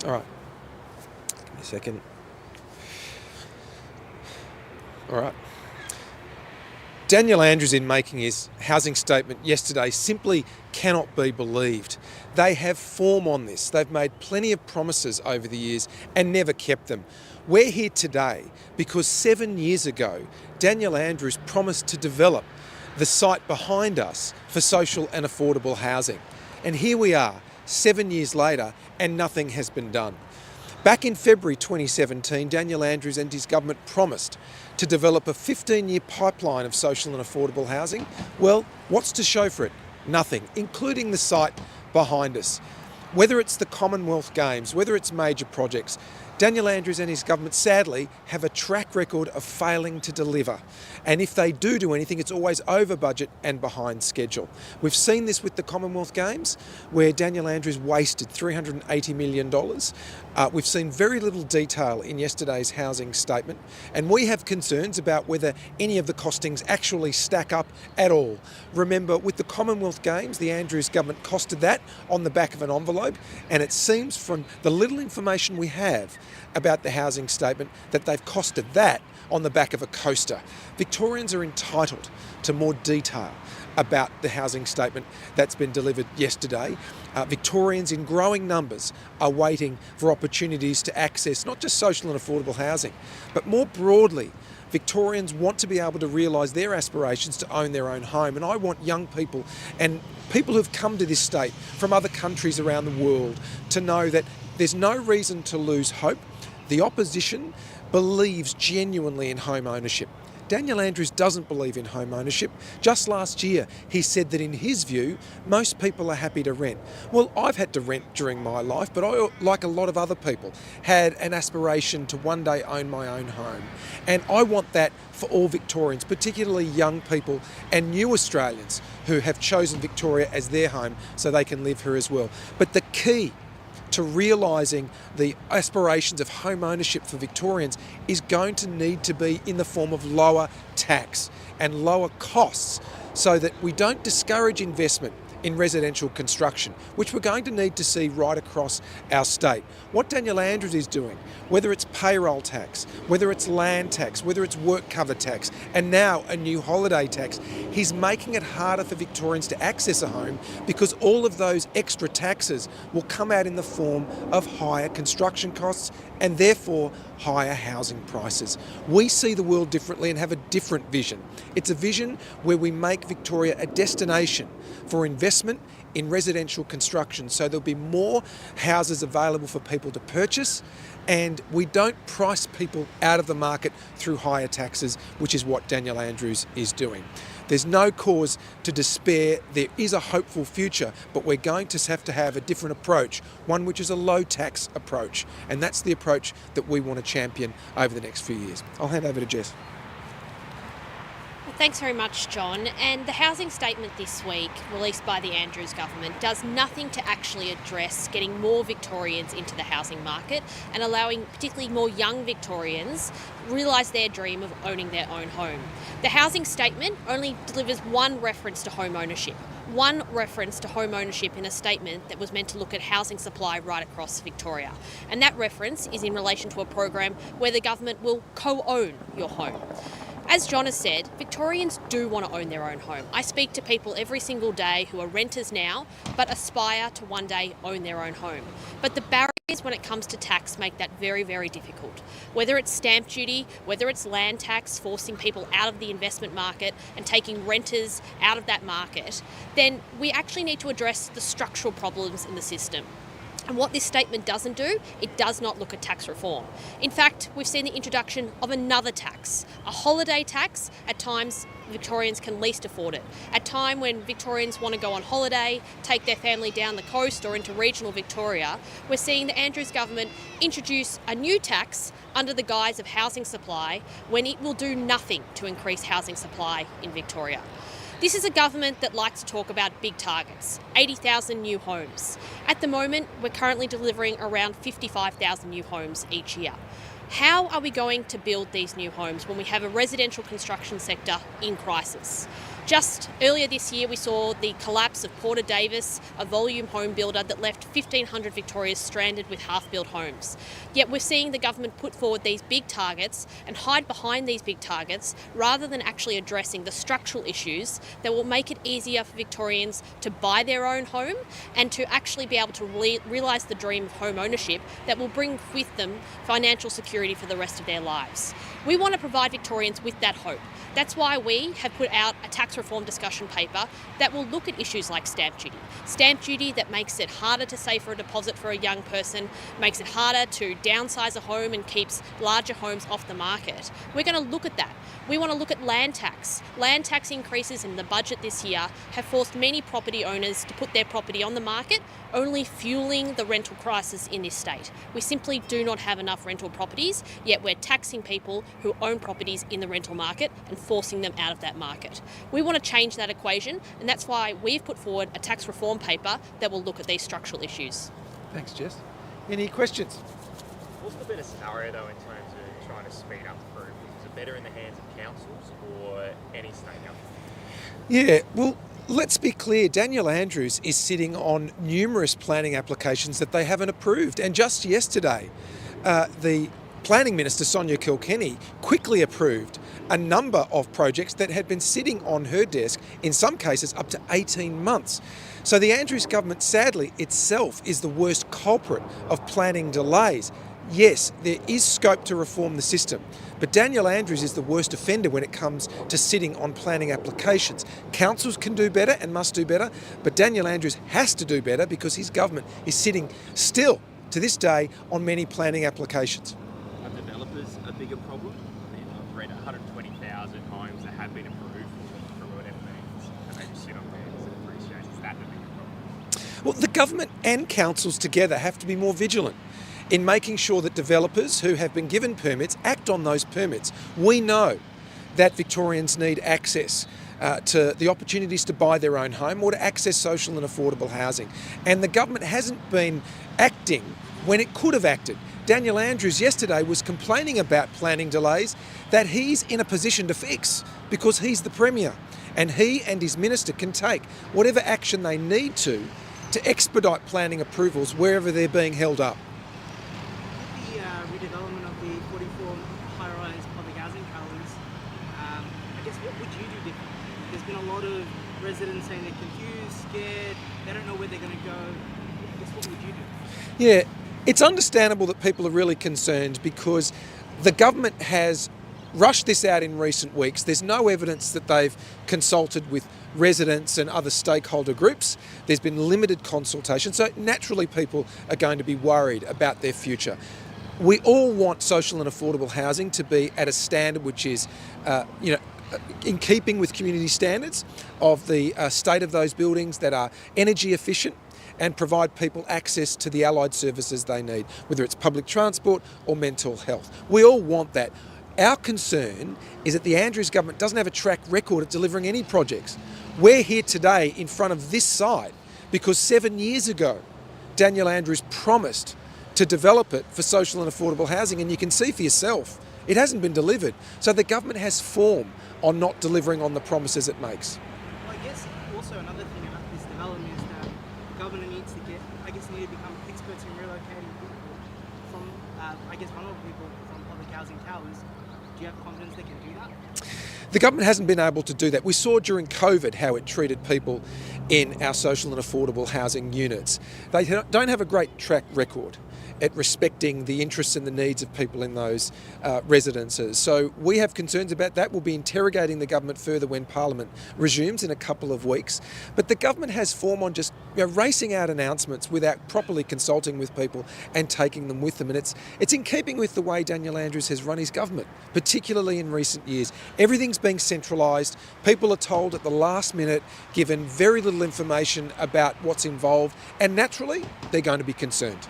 All right. Give me a second. All right. Daniel Andrews, in making his housing statement yesterday, simply cannot be believed. They have form on this. They've made plenty of promises over the years and never kept them. We're here today because 7 years ago, Daniel Andrews promised to develop the site behind us for social and affordable housing. And here we are, 7 years later, and nothing has been done. Back in February 2017, Daniel Andrews and his government promised to develop a 15-year pipeline of social and affordable housing. Well, what's to show for it? Nothing, including the site behind us. Whether it's the Commonwealth Games, whether it's major projects, Daniel Andrews and his government sadly have a track record of failing to deliver. And if they do anything, it's always over budget and behind schedule. We've seen this with the Commonwealth Games, where Daniel Andrews wasted $380 million. We've seen very little detail in yesterday's housing statement, and we have concerns about whether any of the costings actually stack up at all. Remember, with the Commonwealth Games, the Andrews government costed that on the back of an envelope, and it seems from the little information we have about the housing statement that they've costed that on the back of a coaster. Victorians are entitled to more detail about the housing statement that's been delivered yesterday. Victorians in growing numbers are waiting for opportunities to access not just social and affordable housing, but more broadly, Victorians want to be able to realise their aspirations to own their own home. And I want young people and people who've come to this state from other countries around the world to know that there's no reason to lose hope. The opposition believes genuinely in home ownership. Daniel Andrews doesn't believe in home ownership. Just last year, he said that in his view, most people are happy to rent. Well, I've had to rent during my life, but I, like a lot of other people, had an aspiration to one day own my own home. And I want that for all Victorians, particularly young people and new Australians who have chosen Victoria as their home so they can live here as well. But the key to realising the aspirations of home ownership for Victorians is going to need to be in the form of lower tax and lower costs so that we don't discourage investment in residential construction, which we're going to need to see right across our state. What Daniel Andrews is doing, whether it's payroll tax, whether it's land tax, whether it's work cover tax, and now a new holiday tax, he's making it harder for Victorians to access a home because all of those extra taxes will come out in the form of higher construction costs and therefore higher housing prices. We see the world differently and have a different vision. It's a vision where we make Victoria a destination for investment in residential construction, so there'll be more houses available for people to purchase, and we don't price people out of the market through higher taxes, which is what Daniel Andrews is doing. There's no cause to despair. There is a hopeful future, but we're going to have a different approach, one which is a low tax approach, and that's the approach that we want to champion over the next few years. I'll hand over to Jess. Thanks very much, John. And the housing statement this week, released by the Andrews government, does nothing to actually address getting more Victorians into the housing market and allowing particularly more young Victorians realise their dream of owning their own home. The housing statement only delivers one reference to home ownership. One reference to home ownership in a statement that was meant to look at housing supply right across Victoria. And that reference is in relation to a program where the government will co-own your home. As John has said, Victorians do want to own their own home. I speak to people every single day who are renters now, but aspire to one day own their own home. But the barriers when it comes to tax make that very, very difficult. Whether it's stamp duty, whether it's land tax, forcing people out of the investment market and taking renters out of that market, then we actually need to address the structural problems in the system. And what this statement doesn't do, it does not look at tax reform. In fact, we've seen the introduction of another tax, a holiday tax. At times, Victorians can least afford it. At time when Victorians want to go on holiday, take their family down the coast or into regional Victoria, we're seeing the Andrews government introduce a new tax under the guise of housing supply when it will do nothing to increase housing supply in Victoria. This is a government that likes to talk about big targets, 80,000 new homes. At the moment, we're currently delivering around 55,000 new homes each year. How are we going to build these new homes when we have a residential construction sector in crisis? Just earlier this year, we saw the collapse of Porter Davis, a volume home builder that left 1,500 Victorians stranded with half-built homes. Yet we're seeing the government put forward these big targets and hide behind these big targets rather than actually addressing the structural issues that will make it easier for Victorians to buy their own home and to actually be able to realise the dream of home ownership that will bring with them financial security for the rest of their lives. We want to provide Victorians with that hope. That's why we have put out a tax reform discussion paper that will look at issues like stamp duty. Stamp duty that makes it harder to save for a deposit for a young person, makes it harder to downsize a home and keeps larger homes off the market. We're going to look at that. We want to look at land tax. Land tax increases in the budget this year have forced many property owners to put their property on the market, only fueling the rental crisis in this state. We simply do not have enough rental properties, yet we're taxing people who own properties in the rental market and forcing them out of that market. We want to change that equation, and that's why we've put forward a tax reform paper that will look at these structural issues. Thanks, Jess. Any questions? What's the better scenario though in terms of trying to speed up approvals? Is it better in the hands of councils or any state government? Yeah, well, let's be clear. Daniel Andrews is sitting on numerous planning applications that they haven't approved. And just yesterday, the Planning Minister, Sonia Kilkenny, quickly approved a number of projects that had been sitting on her desk, in some cases up to 18 months. So the Andrews government, sadly, itself is the worst culprit of planning delays. Yes, there is scope to reform the system, but Daniel Andrews is the worst offender when it comes to sitting on planning applications. Councils can do better and must do better, but Daniel Andrews has to do better because his government is sitting still to this day on many planning applications. Are developers a bigger problem? I mean, I've read 120,000 homes that have been approved for whatever means, and they just sit on there and appreciate. Is that the bigger problem? Well, the government and councils together have to be more vigilant in making sure that developers who have been given permits act on those permits. We know that Victorians need access to the opportunities to buy their own home or to access social and affordable housing. And the government hasn't been acting when it could have acted. Daniel Andrews yesterday was complaining about planning delays that he's in a position to fix because he's the Premier, and he and his minister can take whatever action they need to expedite planning approvals wherever they're being held up. The redevelopment of the 44 high-rise public housing towers, I guess what would you do differently? There's been a lot of residents saying they're confused, scared, they don't know where they're going to go. I guess what would you do? Yeah, it's understandable that people are really concerned because the government has rushed this out in recent weeks. There's no evidence that they've consulted with residents and other stakeholder groups. There's been limited consultation, so naturally people are going to be worried about their future. We all want social and affordable housing to be at a standard which is, in keeping with community standards of the state of those buildings, that are energy efficient and provide people access to the allied services they need, whether it's public transport or mental health. We all want that. Our concern is that the Andrews government doesn't have a track record of delivering any projects. We're here today in front of this site because 7 years ago, Daniel Andrews promised to develop it for social and affordable housing, and you can see for yourself, it hasn't been delivered. So the government has form on not delivering on the promises it makes. Well, I guess also another thing about this development is that the government needs to need to become experts in relocating people from, vulnerable people from public housing towers. Do you have confidence they can do that? The government hasn't been able to do that. We saw during COVID how it treated people in our social and affordable housing units. They don't have a great track record at respecting the interests and the needs of people in those residences. So we have concerns about that. We'll be interrogating the government further when Parliament resumes in a couple of weeks. But the government has form on just racing out announcements without properly consulting with people and taking them with them. And it's in keeping with the way Daniel Andrews has run his government, particularly in recent years. Everything's being centralised. People are told at the last minute, given very little information about what's involved, and naturally they're going to be concerned.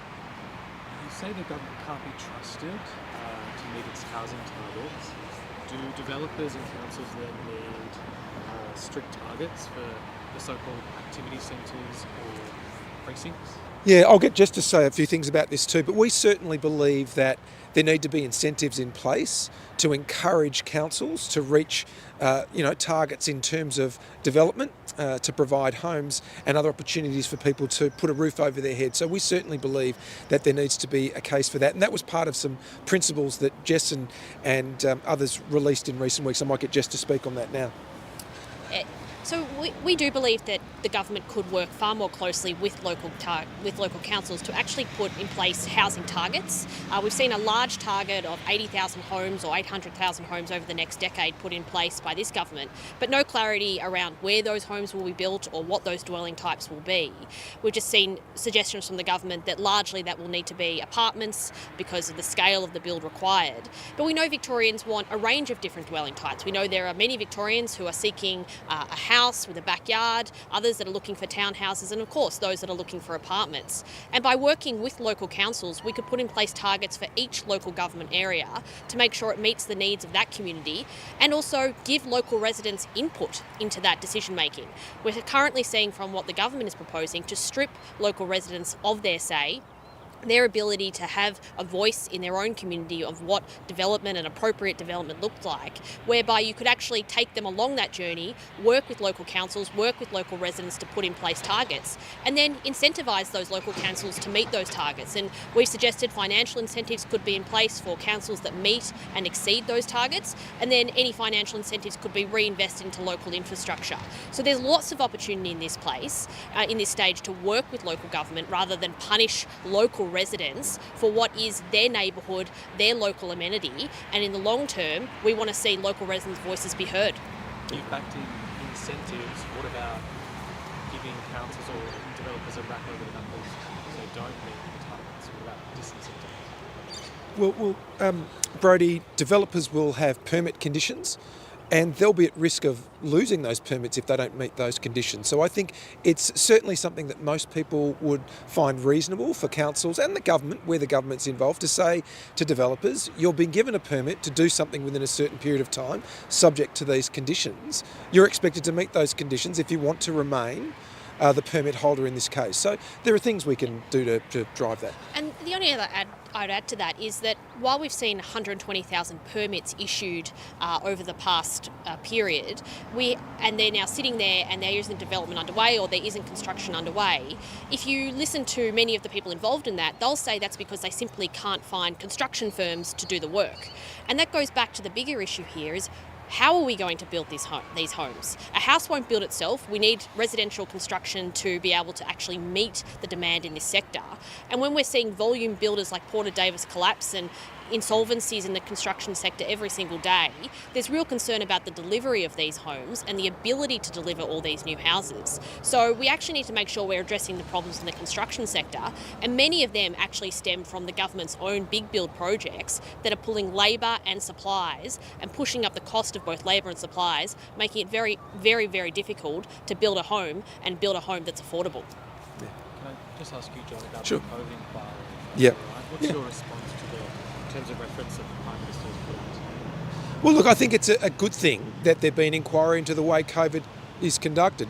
You say the government can't be trusted to meet its housing targets. Do developers and councils then need strict targets for the so-called activity centres or precincts? Yeah, I'll get Jess to say a few things about this too, but we certainly believe that there need to be incentives in place to encourage councils to reach targets in terms of development, to provide homes and other opportunities for people to put a roof over their head. So we certainly believe that there needs to be a case for that, and that was part of some principles that Jess and others released in recent weeks. I might get Jess to speak on that now. So we do believe that the government could work far more closely with local councils to actually put in place housing targets. We've seen a large target of 80,000 homes or 800,000 homes over the next decade put in place by this government, but no clarity around where those homes will be built or what those dwelling types will be. We've just seen suggestions from the government that largely that will need to be apartments because of the scale of the build required. But we know Victorians want a range of different dwelling types. We know there are many Victorians who are seeking a house with a backyard, others that are looking for townhouses, and of course those that are looking for apartments. And by working with local councils, we could put in place targets for each local government area to make sure it meets the needs of that community and also give local residents input into that decision making. We're currently seeing from what the government is proposing to strip local residents of their say, their ability to have a voice in their own community of what development and appropriate development looked like, whereby you could actually take them along that journey, work with local councils, work with local residents to put in place targets, and then incentivise those local councils to meet those targets. And we've suggested financial incentives could be in place for councils that meet and exceed those targets, and then any financial incentives could be reinvested into local infrastructure. So there's lots of opportunity in this place, in this stage, to work with local government rather than punish local residents for what is their neighbourhood, their local amenity, and in the long term we want to see local residents' voices be heard. You've backed in incentives. What about giving councils or developers a rap over the knuckles so they don't meet the targets? What about disincentives? Well, Brody, developers will have permit conditions and they'll be at risk of losing those permits if they don't meet those conditions. So I think it's certainly something that most people would find reasonable for councils and the government, where the government's involved, to say to developers, you're being given a permit to do something within a certain period of time, subject to these conditions. You're expected to meet those conditions if you want to remain the permit holder in this case. So there are things we can do to drive that. And the only other I'd add to that is that while we've seen 120,000 permits issued over the past period, and they're now sitting there and there isn't development underway or there isn't construction underway, if you listen to many of the people involved in that, they'll say that's because they simply can't find construction firms to do the work. And that goes back to the bigger issue here is, how are we going to build these homes? A house won't build itself. We need residential construction to be able to actually meet the demand in this sector. And when we're seeing volume builders like Porter Davis collapse and insolvencies in the construction sector every single day, there's real concern about the delivery of these homes and the ability to deliver all these new houses. So we actually need to make sure we're addressing the problems in the construction sector, and many of them actually stem from the government's own big build projects that are pulling labour and supplies and pushing up the cost of both labour and supplies, making it very, very, very difficult to build a home and build a home that's affordable. Can I just ask you, John, about Sure. the COVID inquiry? Yeah. What's your response to the terms of reference that the Prime Minister has put out? Well, look, I think it's a good thing that there've been inquiry into the way COVID is conducted,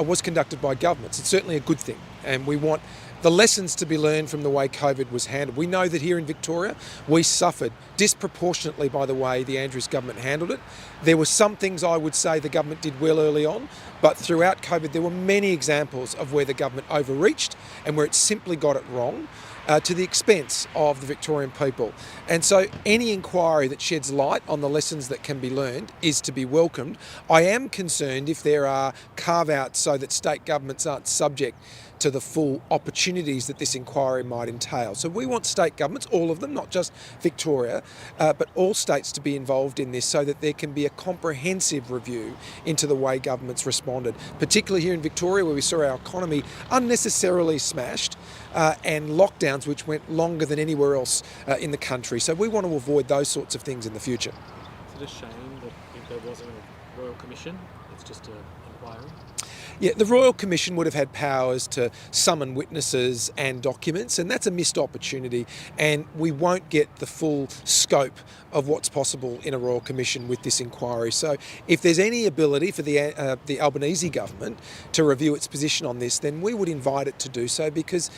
was conducted by governments. It's certainly a good thing, and we want the lessons to be learned from the way COVID was handled. We know that here in Victoria, we suffered disproportionately by the way the Andrews government handled it. There were some things I would say the government did well early on, but throughout COVID there were many examples of where the government overreached and where it simply got it wrong, to the expense of the Victorian people. And so any inquiry that sheds light on the lessons that can be learned is to be welcomed. I am concerned if there are carve-outs so that state governments aren't subject to the full opportunities that this inquiry might entail. So we want state governments, all of them, not just Victoria, but all states to be involved in this so that there can be a comprehensive review into the way governments responded, particularly here in Victoria where we saw our economy unnecessarily smashed and lockdowns which went longer than anywhere else in the country. So we want to avoid those sorts of things in the future. Is it a shame that if there wasn't a Royal Commission, it's just an inquiry? Yeah, the Royal Commission would have had powers to summon witnesses and documents, and that's a missed opportunity, and we won't get the full scope of what's possible in a Royal Commission with this inquiry. So if there's any ability for the Albanese government to review its position on this, then we would invite it to do so, because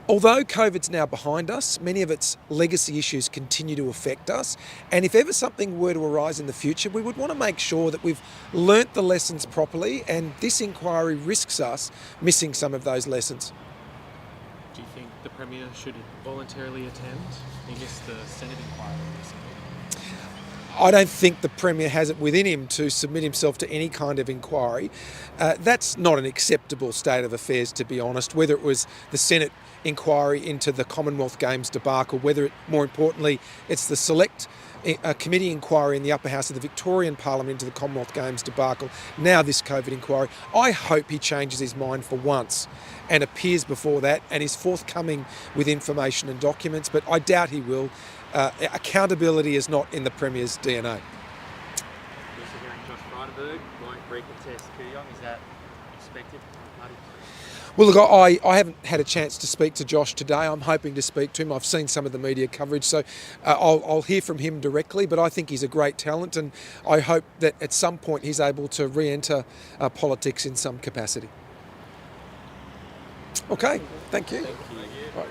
although COVID's now behind us, many of its legacy issues continue to affect us. And if ever something were to arise in the future, we would want to make sure that we've learnt the lessons properly, and this inquiry risks us missing some of those lessons. Do you think the Premier should voluntarily attend? He missed the Senate inquiry recently. I don't think the Premier has it within him to submit himself to any kind of inquiry. That's not an acceptable state of affairs, to be honest, whether it was the Senate inquiry into the Commonwealth Games debacle, whether, more importantly, it's the select committee inquiry in the upper house of the Victorian Parliament into the Commonwealth Games debacle, now this COVID inquiry. I hope he changes his mind for once and appears before that and is forthcoming with information and documents, but I doubt he will. Accountability is not in the Premier's DNA. Also hearing Josh Frydenberg won't recontest Kooyong. Is that expected? Well, look, I haven't had a chance to speak to Josh today. I'm hoping to speak to him. I've seen some of the media coverage, so I'll hear from him directly, but I think he's a great talent, and I hope that at some point he's able to re-enter politics in some capacity. Okay, thank you. Thank you. Right.